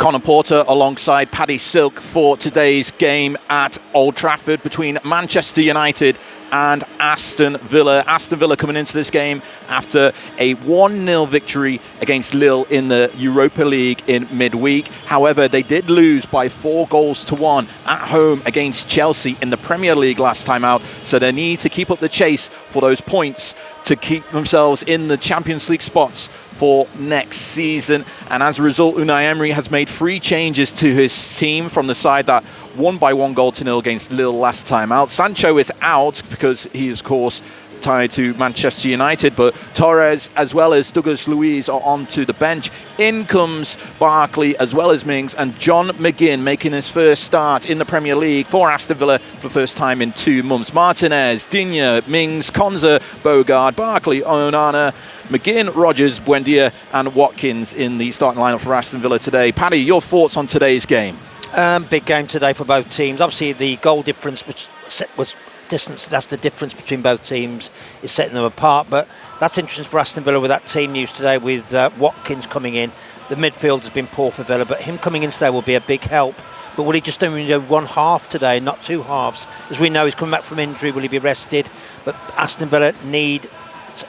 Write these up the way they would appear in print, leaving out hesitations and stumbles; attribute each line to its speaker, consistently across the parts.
Speaker 1: Connor Porter alongside Paddy Silk for today's game at Old Trafford between Manchester United and Aston Villa. Aston Villa coming into this game after a 1-0 victory against Lille in the Europa League in midweek. However, they did lose by 4-1 at home against Chelsea in the Premier League last time out, so they need to keep up the chase for those points to keep themselves in the Champions League spots for next season. And as a result, Unai Emery has made 3 changes to his team from the side that won by 1-0 against Lille last time out. Sancho is out because he is, of course, tied to Manchester United, but Torres as well as Douglas Luiz are onto the bench. In comes Barkley as well as Mings, and John McGinn making his first start in the Premier League for Aston Villa for the first time in 2 months. Martinez, Digne, Mings, Konza, Bogard, Barkley, Onana, McGinn, Rogers, Buendia and Watkins in the starting lineup for Aston Villa today. Paddy, your thoughts on today's game?
Speaker 2: Big game today for both teams. Obviously the goal difference was distance, that's the difference between both teams, is setting them apart, but that's interesting for Aston Villa with that team news today with Watkins coming in. The midfield has been poor for Villa, but him coming in today will be a big help. But will he just do one half today, not 2 halves? As we know, he's coming back from injury. Will he be rested? But Aston Villa need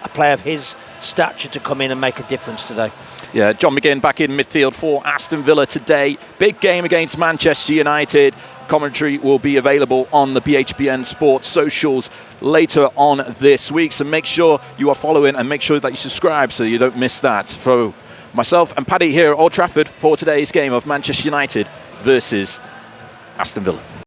Speaker 2: a player of his stature to come in and make a difference today.
Speaker 1: Yeah, John McGinn back in midfield for Aston Villa today. Big game against Manchester United. Commentary will be available on the BHBN Sports socials later on this week. So make sure you are following and make sure that you subscribe so you don't miss that. For myself and Paddy here at Old Trafford for today's game of Manchester United versus Aston Villa.